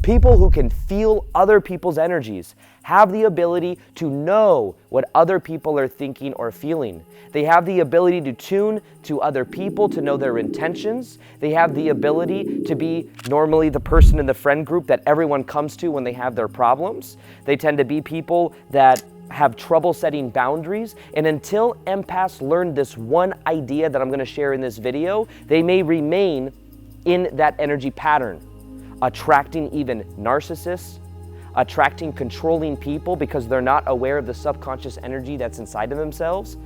People who can feel other people's energies have the ability to know what other people are thinking or feeling. They have the ability to tune to other people, to know their intentions. They have the ability to be normally the person in the friend group that everyone comes to when they have their problems. They tend to be people that have trouble setting boundaries. And until empaths learn this one idea that I'm going to share in this video, they may remain in that energy pattern, attracting even narcissists, attracting controlling people because they're not aware of the subconscious energy that's inside of themselves.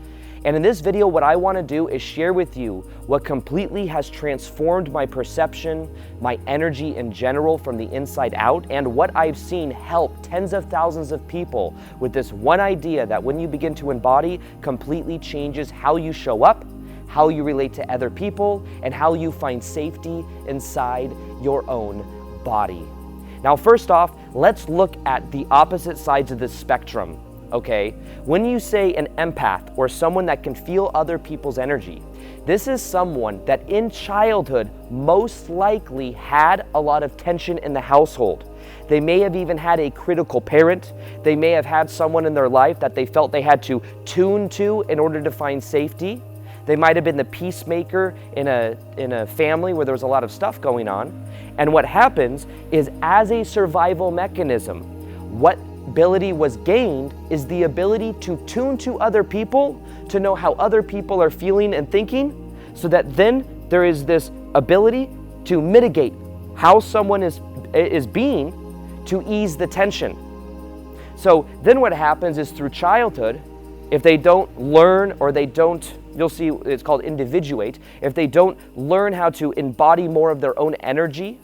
And in this video, what I want to do is share with you what completely has transformed my perception, my energy in general from the inside out, and what I've seen help tens of thousands of people with this one idea that when you begin to embody, completely changes how you show up, how you relate to other people, and how you find safety inside your own body. Now, first off, let's look at the opposite sides of the spectrum, okay? When you say an empath or someone that can feel other people's energy, this is someone that in childhood most likely had a lot of tension in the household. They may have even had a critical parent. They may have had someone in their life that they felt they had to tune to in order to find safety. They might have been the peacemaker in a family where there was a lot of stuff going on. And what happens is, as a survival mechanism, what ability was gained is the ability to tune to other people, to know how other people are feeling and thinking, so that then there is this ability to mitigate how someone is being to ease the tension. So then what happens is, through childhood, if they don't learn, or they don't, you'll see it's called individuate, if they don't learn how to embody more of their own energy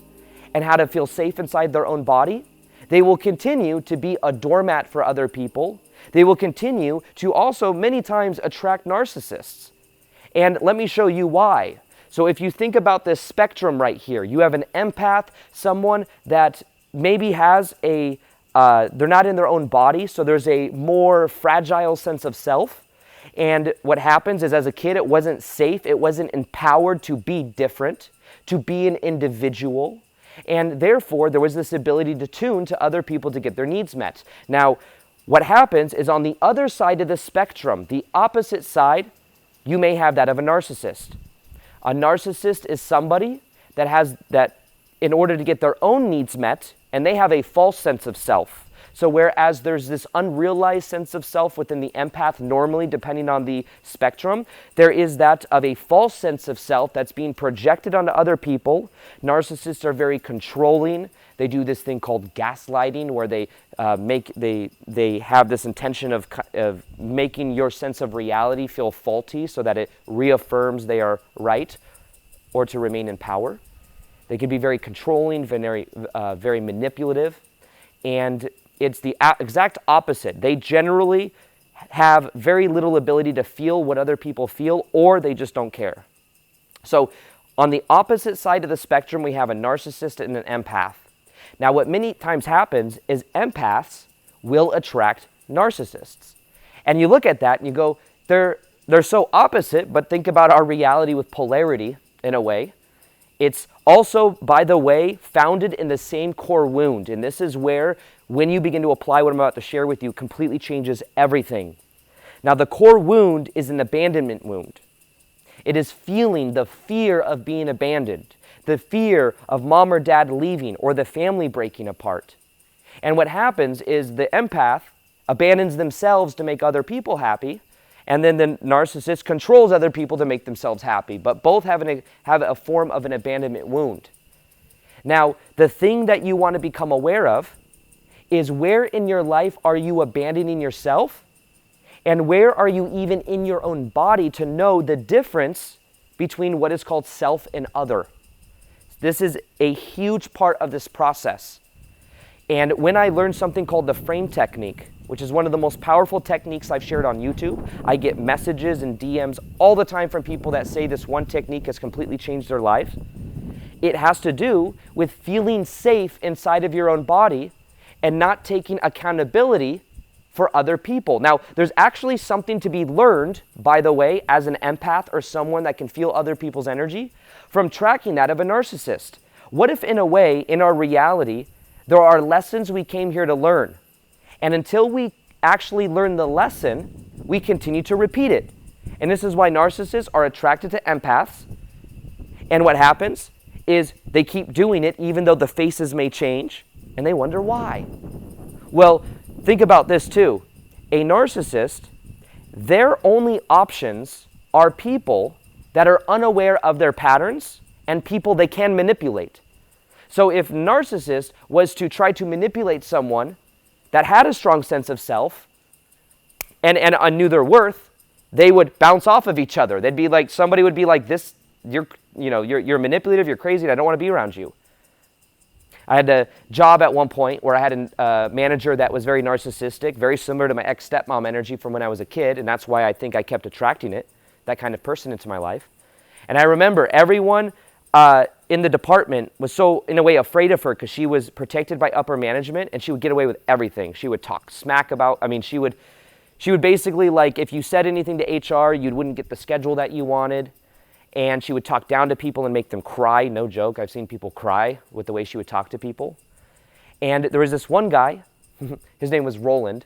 and how to feel safe inside their own body, they will continue to be a doormat for other people. They will continue to also many times attract narcissists. And let me show you why. So if you think about this spectrum right here, you have an empath, someone that maybe has they're not in their own body, so there's a more fragile sense of self. And what happens is, as a kid, it wasn't safe, it wasn't empowered to be different, to be an individual. And therefore, there was this ability to tune to other people to get their needs met. Now, what happens is, on the other side of the spectrum, the opposite side, you may have that of a narcissist. A narcissist is somebody that in order to get their own needs met, and they have a false sense of self. So whereas there's this unrealized sense of self within the empath, normally depending on the spectrum, there is that of a false sense of self that's being projected onto other people. Narcissists are very controlling. They do this thing called gaslighting, where they have this intention of making your sense of reality feel faulty so that it reaffirms they are right, or to remain in power. They can be very controlling, very manipulative, and it's the exact opposite. They generally have very little ability to feel what other people feel, or they just don't care. So on the opposite side of the spectrum, we have a narcissist and an empath. Now, what many times happens is empaths will attract narcissists. And you look at that and you go, they're so opposite, but think about our reality with polarity in a way. It's also, by the way, founded in the same core wound. And this is where, when you begin to apply what I'm about to share with you, completely changes everything. Now, the core wound is an abandonment wound. It is feeling the fear of being abandoned, the fear of mom or dad leaving, or the family breaking apart. And what happens is, the empath abandons themselves to make other people happy, and then the narcissist controls other people to make themselves happy. But both have a form of an abandonment wound. Now, the thing that you want to become aware of is, where in your life are you abandoning yourself? And where are you even in your own body to know the difference between what is called self and other? This is a huge part of this process. And when I learned something called the frame technique, which is one of the most powerful techniques I've shared on YouTube, I get messages and DMs all the time from people that say this one technique has completely changed their life. It has to do with feeling safe inside of your own body and not taking accountability for other people. Now, there's actually something to be learned, by the way, as an empath or someone that can feel other people's energy, from tracking that of a narcissist. What if, in a way, in our reality, There are lessons we came here to learn. And until we actually learn the lesson, we continue to repeat it. And this is why narcissists are attracted to empaths. And what happens is they keep doing it even though the faces may change, and they wonder why. Well, think about this too. A narcissist, their only options are people that are unaware of their patterns and people they can manipulate. So if narcissist was to try to manipulate someone that had a strong sense of self and knew their worth, they would bounce off of each other. They'd be like, somebody would be like, this, you're manipulative, you're crazy, and I don't want to be around you. I had a job at one point where I had a manager that was very narcissistic, very similar to my ex-stepmom energy from when I was a kid, and that's why I think I kept attracting it, that kind of person into my life. And I remember everyone in the department was so, in a way, afraid of her because she was protected by upper management, and she would get away with everything. She would talk smack about, she would basically, like, if you said anything to HR, you wouldn't get the schedule that you wanted. And she would talk down to people and make them cry. No joke. I've seen people cry with the way she would talk to people. And there was this one guy, his name was Roland,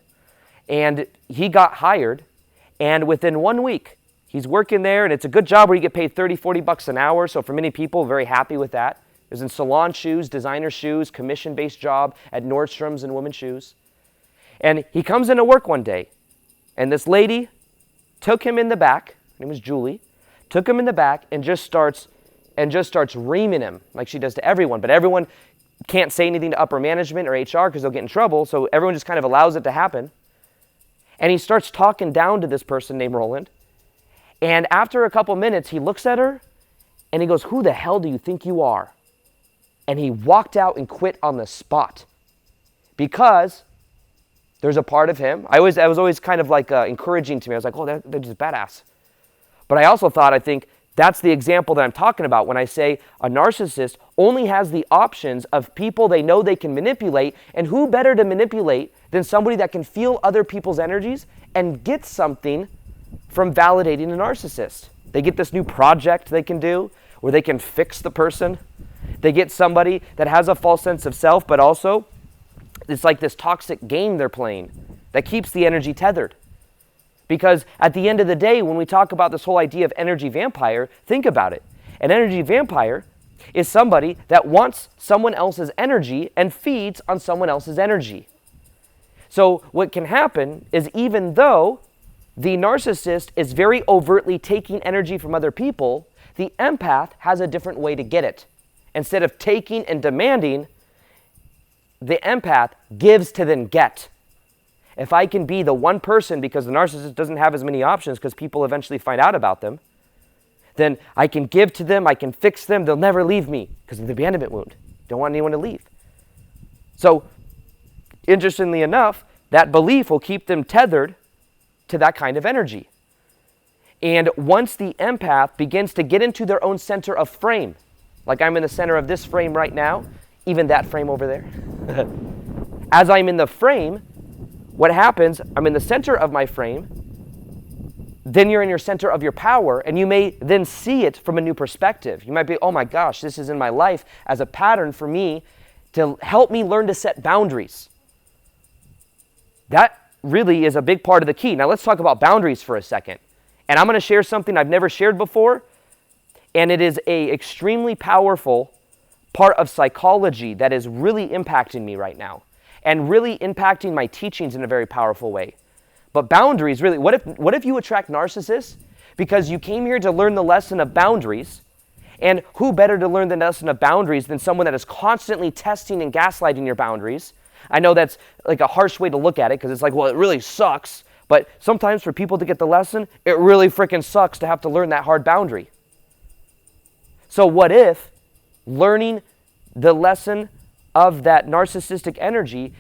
and he got hired. And within 1 week, he's working there, and it's a good job where you get paid $30-40 an hour. So for many people, very happy with that. It was in salon shoes, designer shoes, commission-based job at Nordstrom's and women's shoes. And he comes into work one day, and this lady took him in the back. Her name was Julie. Took him in the back and just starts reaming him like she does to everyone. But everyone can't say anything to upper management or HR because they'll get in trouble, so everyone just kind of allows it to happen. And he starts talking down to this person named Roland. And after a couple minutes, he looks at her and he goes, "Who the hell do you think you are?" And he walked out and quit on the spot. Because there's a part of him, I was always kind of like encouraging to me. I was like, "Oh, they're just badass." But I also thought, I think that's the example that I'm talking about when I say a narcissist only has the options of people they know they can manipulate, and who better to manipulate than somebody that can feel other people's energies and get something from validating a narcissist. They get this new project they can do where they can fix the person. They get somebody that has a false sense of self, but also it's like this toxic game they're playing that keeps the energy tethered. Because at the end of the day, when we talk about this whole idea of energy vampire, think about it. An energy vampire is somebody that wants someone else's energy and feeds on someone else's energy. So what can happen is, even though the narcissist is very overtly taking energy from other people, the empath has a different way to get it. Instead of taking and demanding, the empath gives to then get. If I can be the one person, because the narcissist doesn't have as many options because people eventually find out about them, then I can give to them, I can fix them, they'll never leave me because of the abandonment wound. Don't want anyone to leave. So, interestingly enough, that belief will keep them tethered to that kind of energy. And once the empath begins to get into their own center of frame, like I'm in the center of this frame right now, even that frame over there, as I'm in the frame, what happens, I'm in the center of my frame, then you're in your center of your power, and you may then see it from a new perspective. You might be, oh my gosh, this is in my life as a pattern for me to help me learn to set boundaries. That really is a big part of the key. Now let's talk about boundaries for a second. And I'm going to share something I've never shared before, and it is an extremely powerful part of psychology that is really impacting me right now, and really impacting my teachings in a very powerful way. But boundaries, really, what if you attract narcissists because you came here to learn the lesson of boundaries, and who better to learn the lesson of boundaries than someone that is constantly testing and gaslighting your boundaries? I know that's like a harsh way to look at it because it's like, well, it really sucks, but sometimes for people to get the lesson, it really freaking sucks to have to learn that hard boundary. So what if learning the lesson of that narcissistic energy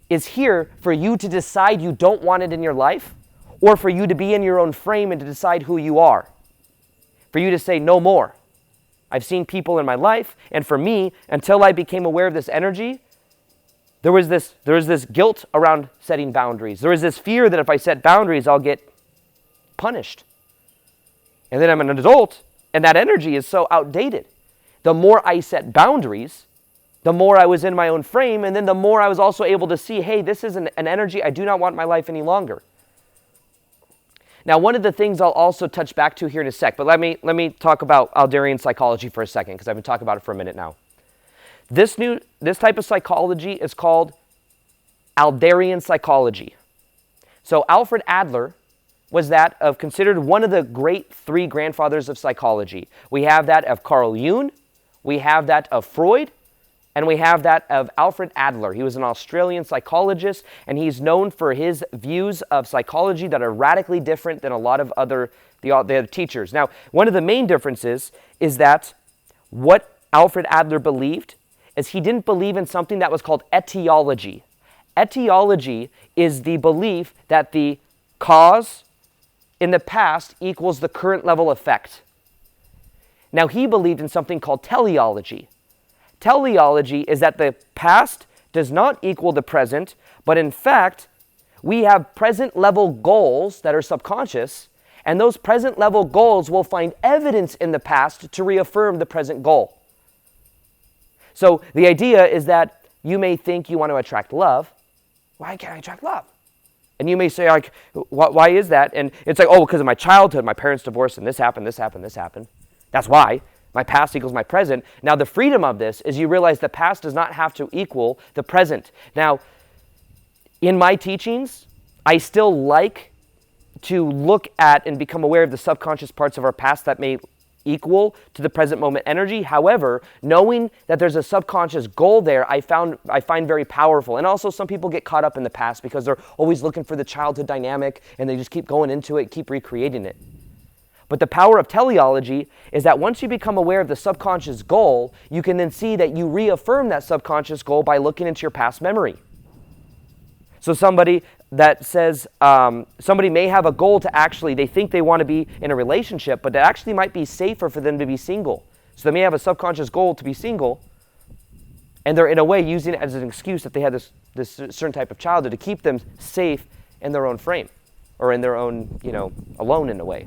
is here for you to decide you don't want it in your life, or for you to be in your own frame and to decide who you are? For you to say no more. I've seen people in my life, and for me, until I became aware of this energy, there was this guilt around setting boundaries. There was this fear that if I set boundaries, I'll get punished. And then I'm an adult, and that energy is so outdated. The more I set boundaries, the more I was in my own frame, and then the more I was also able to see, hey, this is an energy I do not want in my life any longer. Now, one of the things I'll also touch back to here in a sec, but let me talk about Adlerian psychology for a second, because I've been talking about it for a minute now. This type of psychology is called Adlerian psychology. So Alfred Adler was considered one of the great three grandfathers of psychology. We have that of Carl Jung, we have that of Freud, and we have that of Alfred Adler. He was an Australian psychologist, and he's known for his views of psychology that are radically different than a lot of the other teachers. Now, one of the main differences is that what Alfred Adler believed is he didn't believe in something that was called etiology. Etiology is the belief that the cause in the past equals the current level effect. Now, he believed in something called teleology. Teleology is that the past does not equal the present, but in fact, we have present level goals that are subconscious, and those present level goals will find evidence in the past to reaffirm the present goal. So the idea is that you may think you want to attract love. Why can't I attract love? And you may say, like, why is that? And it's like, oh, because of my childhood, my parents divorced, and this happened, this happened, this happened. That's why. My past equals my present. Now, the freedom of this is you realize the past does not have to equal the present. Now, in my teachings, I still like to look at and become aware of the subconscious parts of our past that may equal to the present moment energy. However, knowing that there's a subconscious goal there, I find very powerful. And also, some people get caught up in the past because they're always looking for the childhood dynamic, and they just keep going into it, keep recreating it. But the power of teleology is that once you become aware of the subconscious goal, you can then see that you reaffirm that subconscious goal by looking into your past memory. So somebody that says, somebody may have a goal to actually, they think they want to be in a relationship, but it actually might be safer for them to be single. So they may have a subconscious goal to be single, and they're in a way using it as an excuse that they had this certain type of childhood to keep them safe in their own frame, or in their own, alone in a way.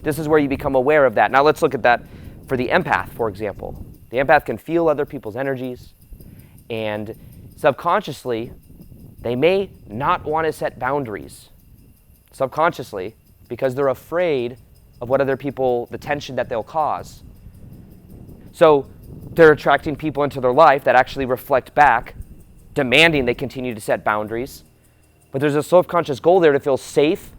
This is where you become aware of that. Now let's look at that for the empath, for example. The empath can feel other people's energies, and subconsciously, they may not want to set boundaries. Subconsciously, because they're afraid of what other people, the tension that they'll cause. So they're attracting people into their life that actually reflect back, demanding they continue to set boundaries. But there's a subconscious goal there to feel safe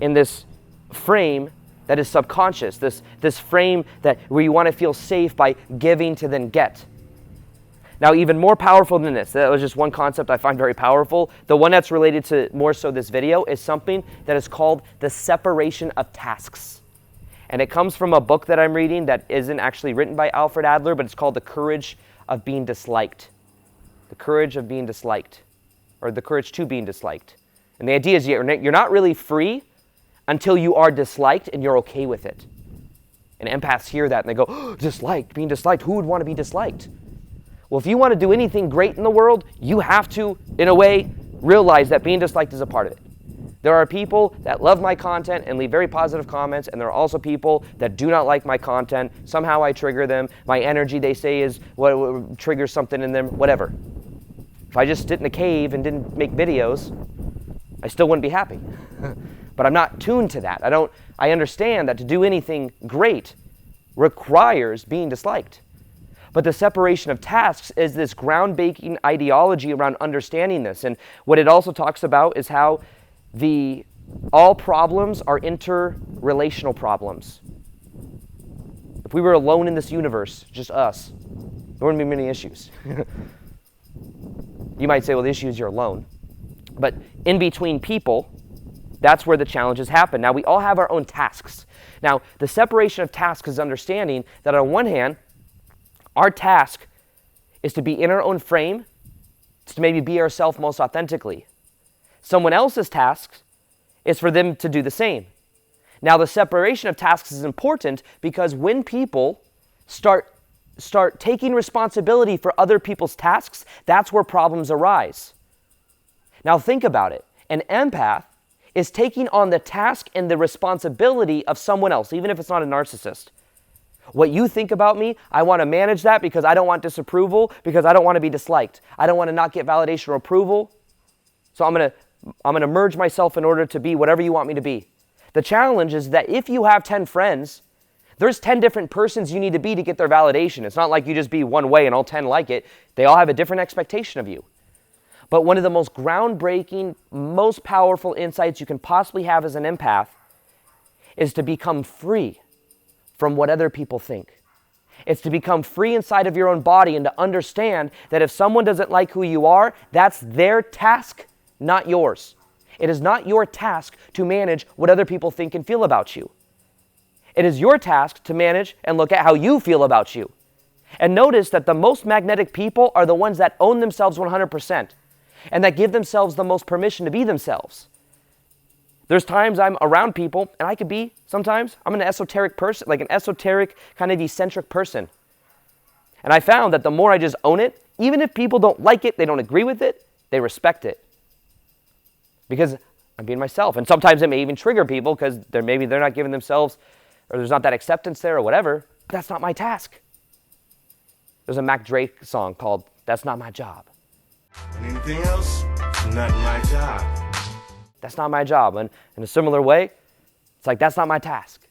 in this frame that is subconscious, this frame where you want to feel safe by giving to then get. Now, even more powerful than this, that was just one concept I find very powerful. The one that's related to more so this video is something that is called the separation of tasks. And it comes from a book that I'm reading that isn't actually written by Alfred Adler, but it's called The Courage of Being Disliked. The Courage of Being Disliked, or The Courage to Being Disliked. And the idea is you're not really free until you are disliked and you're okay with it. And empaths hear that and they go, oh, disliked, being disliked, who would want to be disliked? Well, if you want to do anything great in the world, you have to, in a way, realize that being disliked is a part of it. There are people that love my content and leave very positive comments, and there are also people that do not like my content. Somehow I trigger them. My energy, they say, is what triggers something in them, whatever. If I just sit in a cave and didn't make videos, I still wouldn't be happy. But I'm not tuned to that. I understand that to do anything great requires being disliked. But the separation of tasks is this ground-breaking ideology around understanding this. And what it also talks about is how all problems are interrelational problems. If we were alone in this universe, just us, there wouldn't be many issues. You might say, well, the issue is you're alone. But in between people, that's where the challenges happen. Now, we all have our own tasks. Now, the separation of tasks is understanding that on one hand, our task is to be in our own frame, to maybe be ourselves most authentically. Someone else's task is for them to do the same. Now, the separation of tasks is important because when people start taking responsibility for other people's tasks, that's where problems arise. Now, think about it. An empath is taking on the task and the responsibility of someone else, even if it's not a narcissist. What you think about me, I want to manage that because I don't want disapproval, because I don't want to be disliked. I don't want to not get validation or approval. So I'm going to merge myself in order to be whatever you want me to be. The challenge is that if you have 10 friends, there's 10 different persons you need to be to get their validation. It's not like you just be one way and all 10 like it. They all have a different expectation of you. But one of the most groundbreaking, most powerful insights you can possibly have as an empath is to become free from what other people think. It's to become free inside of your own body and to understand that if someone doesn't like who you are, that's their task, not yours. It is not your task to manage what other people think and feel about you. It is your task to manage and look at how you feel about you. And notice that the most magnetic people are the ones that own themselves 100% and that give themselves the most permission to be themselves. There's times I'm around people, and I could be, sometimes, I'm an esoteric person, like an esoteric kind of eccentric person. And I found that the more I just own it, even if people don't like it, they don't agree with it, they respect it. Because I'm being myself. And sometimes it may even trigger people because maybe they're not giving themselves, or there's not that acceptance there or whatever. But that's not my task. There's a Mac Drake song called That's Not My Job. Anything else? It's not my job. That's not my job. And in a similar way, it's like, that's not my task.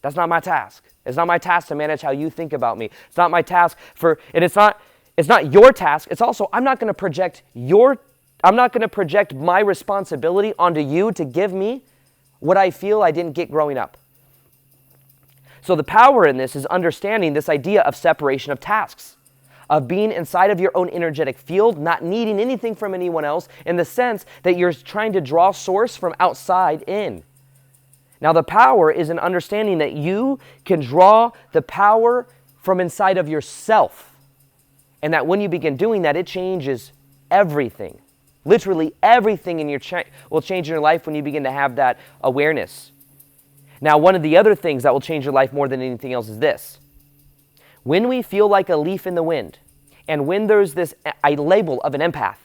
That's not my task. It's not my task to manage how you think about me. It's not my task and it's not your task. It's also, I'm not going to project my responsibility onto you to give me what I feel I didn't get growing up. So the power in this is understanding this idea of separation of tasks, of being inside of your own energetic field, not needing anything from anyone else, in the sense that you're trying to draw source from outside in. Now the power is in understanding that you can draw the power from inside of yourself. And that when you begin doing that, it changes everything. Literally everything will change in your life when you begin to have that awareness. Now, one of the other things that will change your life more than anything else is this. When we feel like a leaf in the wind, and when there's this label of an empath,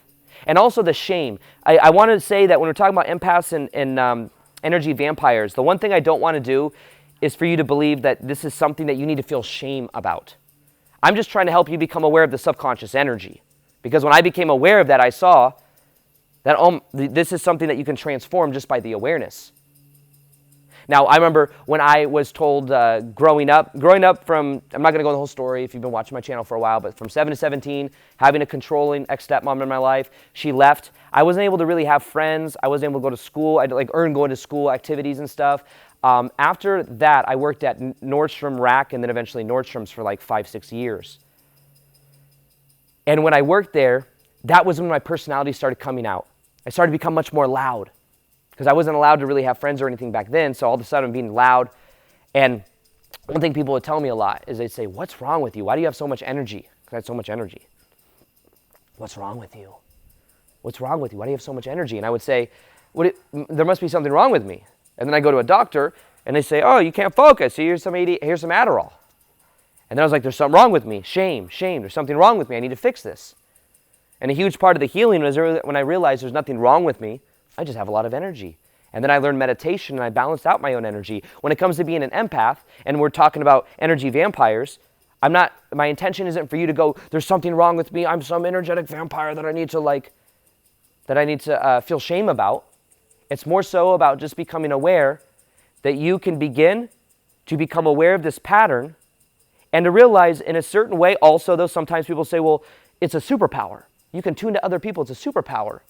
and also the shame. I want to say that when we're talking about empaths and energy vampires, the one thing I don't want to do is for you to believe that this is something that you need to feel shame about. I'm just trying to help you become aware of the subconscious energy. Because when I became aware of that, I saw that this is something that you can transform just by the awareness. Now, I remember when I was told growing up from, I'm not going to go into the whole story if you've been watching my channel for a while, but from 7 to 17, having a controlling ex-stepmom in my life, she left. I wasn't able to really have friends. I wasn't able to go to school. I had to earn going to school activities and stuff. After that, I worked at Nordstrom Rack and then eventually Nordstrom's for 5-6 years. And when I worked there, that was when my personality started coming out. I started to become much more loud. Because I wasn't allowed to really have friends or anything back then, so all of a sudden I'm being loud. And one thing people would tell me a lot is they'd say, what's wrong with you? Why do you have so much energy? Because I had so much energy. What's wrong with you? What's wrong with you? Why do you have so much energy? And I would say, there must be something wrong with me. And then I go to a doctor, and they say, oh, you can't focus. Here's some Adderall. And then I was like, there's something wrong with me. Shame. There's something wrong with me. I need to fix this. And a huge part of the healing was when I realized there's nothing wrong with me. I just have a lot of energy. And then I learned meditation and I balanced out my own energy. When it comes to being an empath, and we're talking about energy vampires, my intention isn't for you to go, there's something wrong with me, I'm some energetic vampire that I need to feel shame about. It's more so about just becoming aware that you can begin to become aware of this pattern and to realize in a certain way also, though sometimes people say, well, it's a superpower. You can tune to other people, it's a superpower.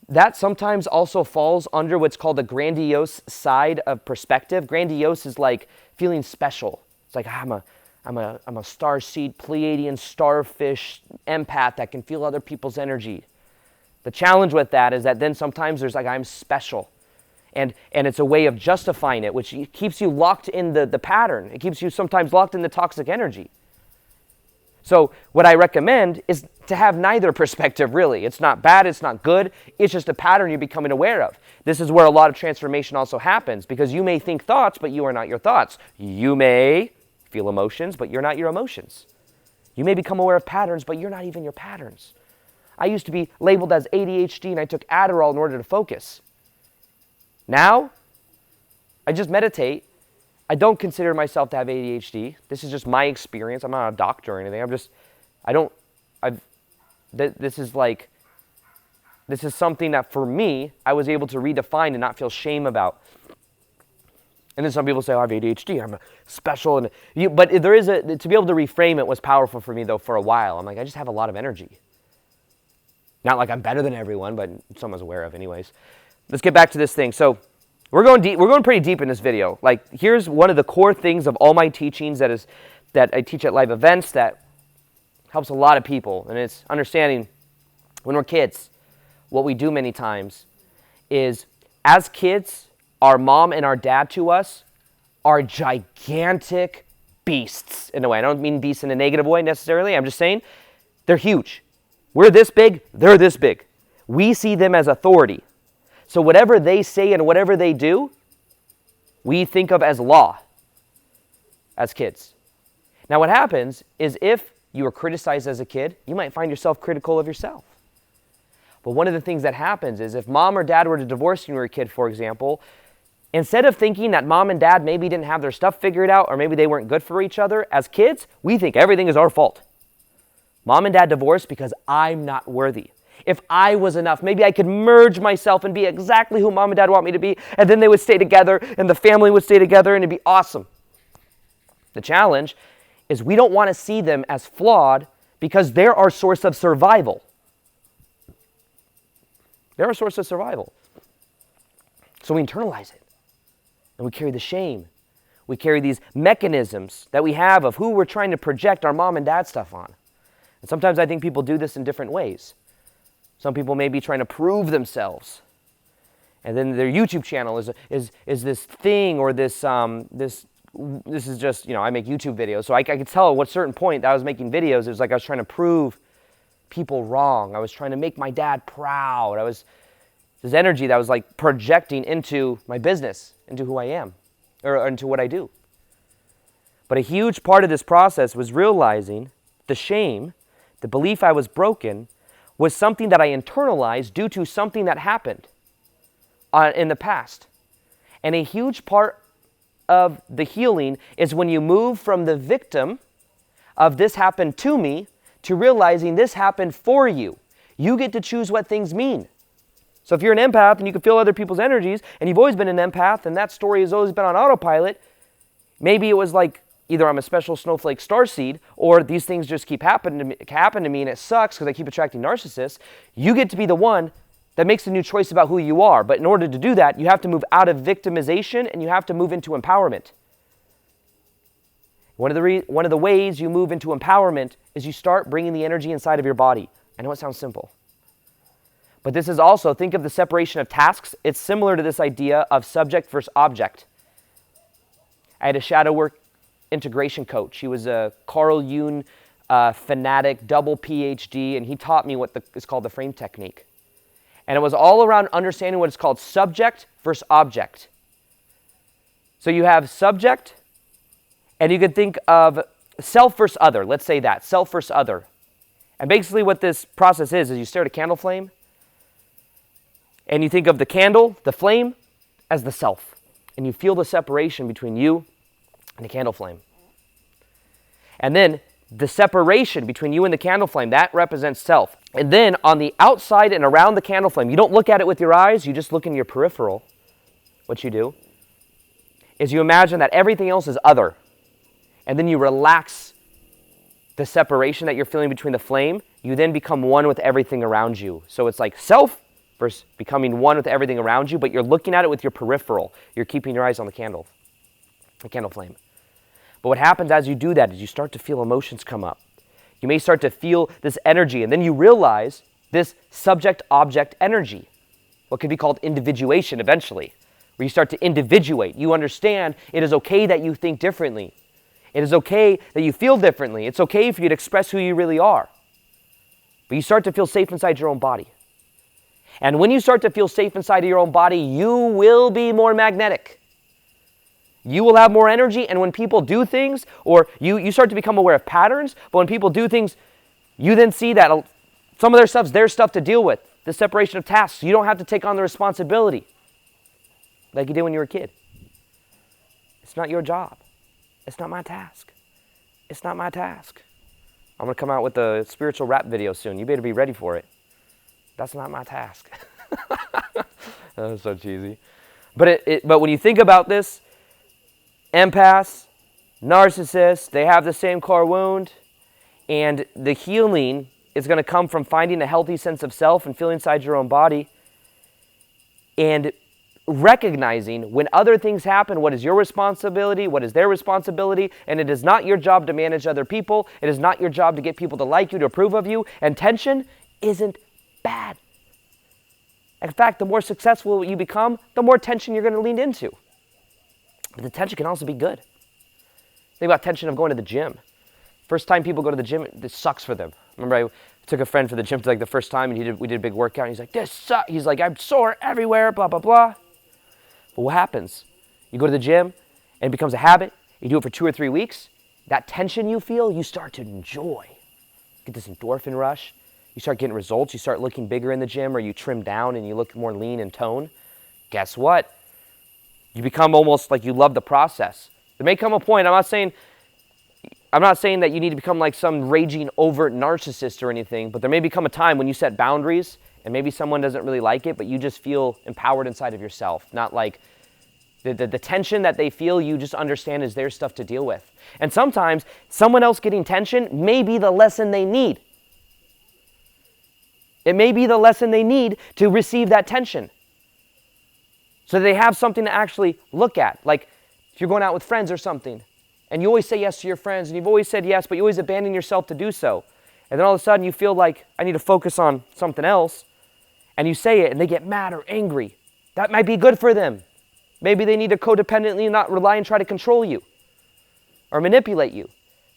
That sometimes also falls under what's called the grandiose side of perspective. Grandiose is like feeling special. It's like, I'm a starseed, Pleiadian, starfish empath that can feel other people's energy. The challenge with that is that then sometimes there's I'm special. And it's a way of justifying it, which keeps you locked in the pattern. It keeps you sometimes locked in the toxic energy. So what I recommend is to have neither perspective, really. It's not bad, it's not good, it's just a pattern you're becoming aware of. This is where a lot of transformation also happens, because you may think thoughts, but you are not your thoughts. You may feel emotions, but you're not your emotions. You may become aware of patterns, but you're not even your patterns. I used to be labeled as ADHD, and I took Adderall in order to focus. Now, I just meditate, I don't consider myself to have ADHD. This is just my experience. I'm not a doctor or anything. This is something that for me, I was able to redefine and not feel shame about. And then some people say, oh, I have ADHD, I'm special. But to be able to reframe it was powerful for me though for a while. I'm like, I just have a lot of energy. Not like I'm better than everyone, but someone's aware of anyways. Let's get back to this thing. So we're going deep. We're going pretty deep in this video. Like, here's one of the core things of all my teachings that I teach at live events that helps a lot of people. And it's understanding when we're kids, what we do many times is, as kids, our mom and our dad to us are gigantic beasts in a way. I don't mean beasts in a negative way necessarily. I'm just saying they're huge. We're this big, they're this big. We see them as authority. So whatever they say and whatever they do, we think of as law as kids. Now what happens is if you were criticized as a kid, you might find yourself critical of yourself. But one of the things that happens is if mom or dad were to divorce when you were a kid, for example, instead of thinking that mom and dad maybe didn't have their stuff figured out or maybe they weren't good for each other, as kids, we think everything is our fault. Mom and dad divorced because I'm not worthy. If I was enough, maybe I could merge myself and be exactly who mom and dad want me to be, and then they would stay together, and the family would stay together, and it'd be awesome. The challenge is we don't want to see them as flawed because they're our source of survival. They're our source of survival. So we internalize it, and we carry the shame. We carry these mechanisms that we have of who we're trying to project our mom and dad stuff on. And sometimes I think people do this in different ways. Some people may be trying to prove themselves. And then their YouTube channel is this thing or this is just, I make YouTube videos. So I could tell at what certain point that I was making videos, it was like I was trying to prove people wrong. I was trying to make my dad proud. This energy that I was like projecting into my business, into who I am, or into what I do. But a huge part of this process was realizing the shame, the belief I was broken, was something that I internalized due to something that happened in the past. And a huge part of the healing is when you move from the victim of this happened to me to realizing this happened for you. You get to choose what things mean. So if you're an empath and you can feel other people's energies and you've always been an empath and that story has always been on autopilot, maybe it was like either I'm a special snowflake starseed or these things just keep happening to me and it sucks because I keep attracting narcissists. You get to be the one that makes a new choice about who you are. But in order to do that, you have to move out of victimization and you have to move into empowerment. One of the ways you move into empowerment is you start bringing the energy inside of your body. I know it sounds simple. But this is also, think of the separation of tasks. It's similar to this idea of subject versus object. I had a shadow work integration coach. He was a Carl Jung fanatic, double PhD, and he taught me what is called the frame technique. And it was all around understanding what is called subject versus object. So you have subject, and you can think of self versus other. Let's say that, self versus other. And basically what this process is you stare at a candle flame, and you think of the candle, the flame, as the self. And you feel the separation between you and the candle flame. And then the separation between you and the candle flame, that represents self. And then on the outside and around the candle flame, you don't look at it with your eyes, you just look in your peripheral. What you do is you imagine that everything else is other. And then you relax the separation that you're feeling between the flame. You then become one with everything around you. So it's like self versus becoming one with everything around you, but you're looking at it with your peripheral. You're keeping your eyes on the candle flame. But what happens as you do that is you start to feel emotions come up. You may start to feel this energy, and then you realize this subject-object energy, what could be called individuation eventually, where you start to individuate. You understand it is okay that you think differently. It is okay that you feel differently. It's okay for you to express who you really are. But you start to feel safe inside your own body. And when you start to feel safe inside of your own body, you will be more magnetic. You will have more energy, and when people do things, or you start to become aware of patterns, but when people do things, you then see that some of their stuff's their stuff to deal with, the separation of tasks. You don't have to take on the responsibility like you did when you were a kid. It's not your job. It's not my task. It's not my task. I'm going to come out with a spiritual rap video soon. You better be ready for it. That's not my task. That was so cheesy. But when you think about this, empaths, narcissists, they have the same core wound, and the healing is going to come from finding a healthy sense of self and feeling inside your own body and recognizing when other things happen, what is your responsibility, what is their responsibility, and it is not your job to manage other people. It is not your job to get people to like you, to approve of you, and tension isn't bad. In fact, the more successful you become, the more tension you're going to lean into. But the tension can also be good. Think about tension of going to the gym. First time people go to the gym, this sucks for them. Remember, I took a friend for the gym for like the first time, and we did a big workout, and he's like, this sucks. He's like, I'm sore everywhere, blah, blah, blah. But what happens? You go to the gym, and it becomes a habit. You do it for 2 or 3 weeks. That tension you feel, you start to enjoy. Get this endorphin rush. You start getting results. You start looking bigger in the gym, or you trim down and you look more lean and toned. Guess what? You become almost like you love the process. There may come a point, I'm not saying that you need to become like some raging overt narcissist or anything, but there may become a time when you set boundaries and maybe someone doesn't really like it, but you just feel empowered inside of yourself. Not like the tension that they feel, you just understand is their stuff to deal with. And sometimes someone else getting tension may be the lesson they need. It may be the lesson they need to receive that tension. So they have something to actually look at. Like if you're going out with friends or something, and you always say yes to your friends, and you've always said yes, but you always abandon yourself to do so. And then all of a sudden you feel like, I need to focus on something else, and you say it, and they get mad or angry. That might be good for them. Maybe they need to codependently not rely and try to control you or manipulate you.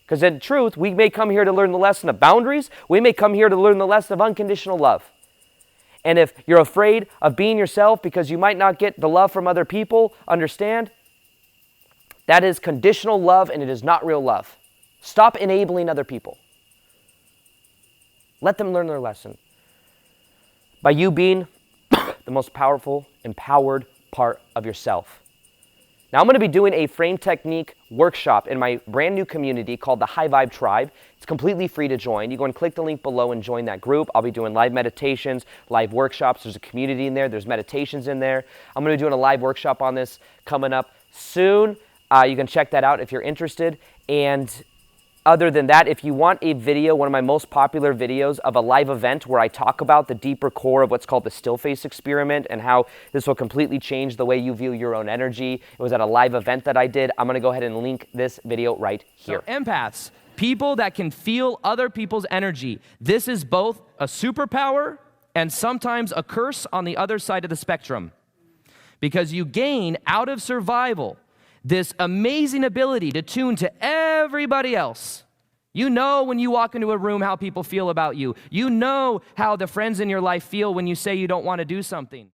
Because in truth, we may come here to learn the lesson of boundaries. We may come here to learn the lesson of unconditional love. And if you're afraid of being yourself because you might not get the love from other people, understand, that is conditional love and it is not real love. Stop enabling other people. Let them learn their lesson. By you being the most powerful, empowered part of yourself. Now I'm going to be doing a frame technique workshop in my brand new community called the High Vibe Tribe. It's completely free to join. You go and click the link below and join that group. I'll be doing live meditations, live workshops. There's a community in there. There's meditations in there. I'm going to be doing a live workshop on this coming up soon. You can check that out if you're interested. And other than that, if you want a video, one of my most popular videos of a live event where I talk about the deeper core of what's called the still face experiment and how this will completely change the way you view your own energy. It was at a live event that I did. I'm going to go ahead and link this video right here. So empaths, people that can feel other people's energy. This is both a superpower and sometimes a curse on the other side of the spectrum. Because you gain out of survival this amazing ability to tune to everybody else. You know when you walk into a room how people feel about you. You know how the friends in your life feel when you say you don't want to do something.